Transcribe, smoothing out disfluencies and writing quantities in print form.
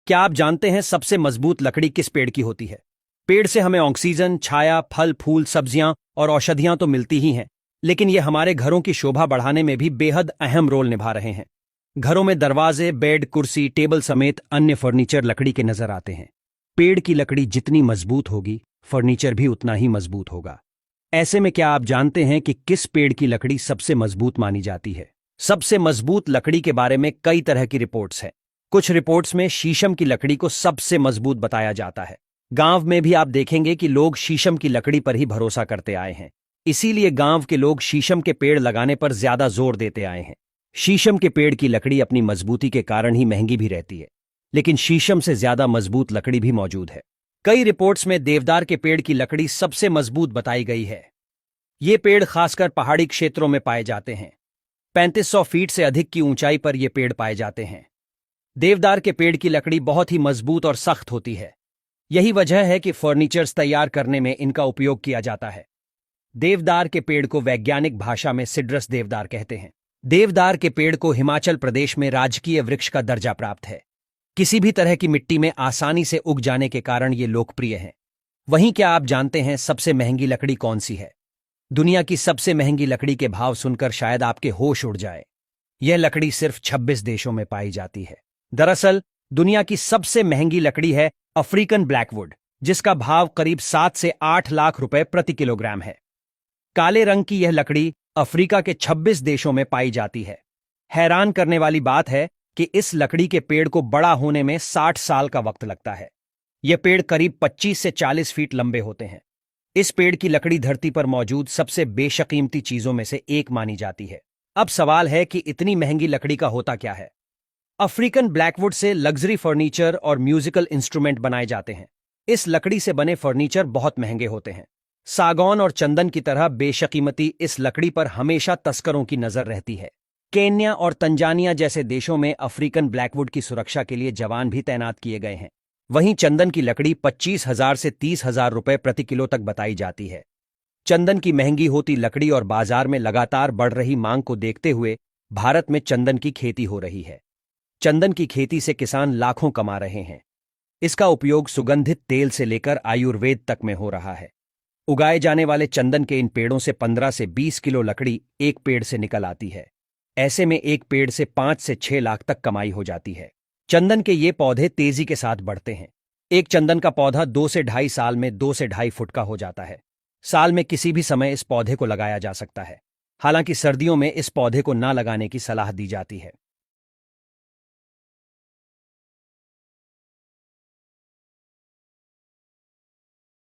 क्या आप जानते हैं सबसे मजबूत लकड़ी किस पेड़ की होती है? पेड़ से हमें ऑक्सीजन, छाया, फल, फूल, सब्जियां और औषधियां तो मिलती ही हैं, लेकिन ये हमारे घरों की शोभा बढ़ाने में भी बेहद अहम रोल निभा रहे हैं। घरों में दरवाजे, बेड, कुर्सी, टेबल समेत अन्य फर्नीचर लकड़ी के नजर आते हैं। पेड़ की लकड़ी जितनी मजबूत होगी, फर्नीचर भी उतना ही मजबूत होगा। ऐसे में क्या आप जानते हैं कि किस पेड़ की लकड़ी सबसे मजबूत मानी जाती है? सबसे मजबूत लकड़ी के बारे में कई तरह की रिपोर्ट्स हैं। कुछ रिपोर्ट्स में शीशम की लकड़ी को सबसे मजबूत बताया जाता है। गांव में भी आप देखेंगे कि लोग शीशम की लकड़ी पर ही भरोसा करते आए हैं। इसीलिए गांव के लोग शीशम के पेड़ लगाने पर ज्यादा जोर देते आए हैं। शीशम के पेड़ की लकड़ी अपनी मजबूती के कारण ही महंगी भी रहती है, लेकिन शीशम से ज्यादा मजबूत लकड़ी भी मौजूद है। कई रिपोर्ट्स में देवदार के पेड़ की लकड़ी सबसे मजबूत बताई गई है। ये पेड़ खासकर पहाड़ी क्षेत्रों में पाए जाते हैं। 3500 फीट से अधिक की ऊंचाई पर ये पेड़ पाए जाते हैं। देवदार के पेड़ की लकड़ी बहुत ही मजबूत और सख्त होती है। यही वजह है कि फर्नीचर्स तैयार करने में इनका उपयोग किया जाता है। देवदार के पेड़ को वैज्ञानिक भाषा में सिड्रस देवदार कहते हैं। देवदार के पेड़ को हिमाचल प्रदेश में राजकीय वृक्ष का दर्जा प्राप्त है। किसी भी तरह की मिट्टी में आसानी से उग जाने के कारण ये लोकप्रिय हैं। वहीं क्या आप जानते हैं सबसे महंगी लकड़ी कौन सी है? दुनिया की सबसे महंगी लकड़ी के भाव सुनकर शायद आपके होश उड़ जाए। यह लकड़ी सिर्फ 26 देशों में पाई जाती है। दरअसल दुनिया की सबसे महंगी लकड़ी है अफ्रीकन ब्लैकवुड, जिसका भाव करीब 7 से 8 लाख रुपए प्रति किलोग्राम है। काले रंग की यह लकड़ी अफ्रीका के 26 देशों में पाई जाती है। हैरान करने वाली बात है कि इस लकड़ी के पेड़ को बड़ा होने में 60 साल का वक्त लगता है। यह पेड़ करीब 25 से 40 फीट लंबे होते हैं। इस पेड़ की लकड़ी धरती पर मौजूद सबसे बेशकीमती चीजों में से एक मानी जाती है। अब सवाल है कि इतनी महंगी लकड़ी का होता क्या है? अफ्रीकन ब्लैकवुड से लग्जरी फर्नीचर और म्यूजिकल इंस्ट्रूमेंट बनाए जाते हैं। इस लकड़ी से बने फर्नीचर बहुत महंगे होते हैं। सागौन और चंदन की तरह बेशकीमती इस लकड़ी पर हमेशा तस्करों की नजर रहती है। केन्या और तंजानिया जैसे देशों में अफ्रीकन ब्लैकवुड की सुरक्षा के लिए जवान भी तैनात किए गए हैं। वहीं चंदन की लकड़ी 25,000 से 30,000 रुपए प्रति किलो तक बताई जाती है। चंदन की महंगी होती लकड़ी और बाजार में लगातार बढ़ रही मांग को देखते हुए भारत में चंदन की खेती हो रही है। चंदन की खेती से किसान लाखों कमा रहे हैं। इसका उपयोग सुगंधित तेल से लेकर आयुर्वेद तक में हो रहा है। उगाए जाने वाले चंदन के इन पेड़ों से 15 से 20 किलो लकड़ी एक पेड़ से निकल आती है। ऐसे में एक पेड़ से 5 से 6 लाख तक कमाई हो जाती है। चंदन के ये पौधे तेजी के साथ बढ़ते हैं। एक चंदन का पौधा 2 से ढाई साल में 2 से ढाई फुट का हो जाता है। साल में किसी भी समय इस पौधे को लगाया जा सकता है। हालांकि सर्दियों में इस पौधे को ना लगाने की सलाह दी जाती है।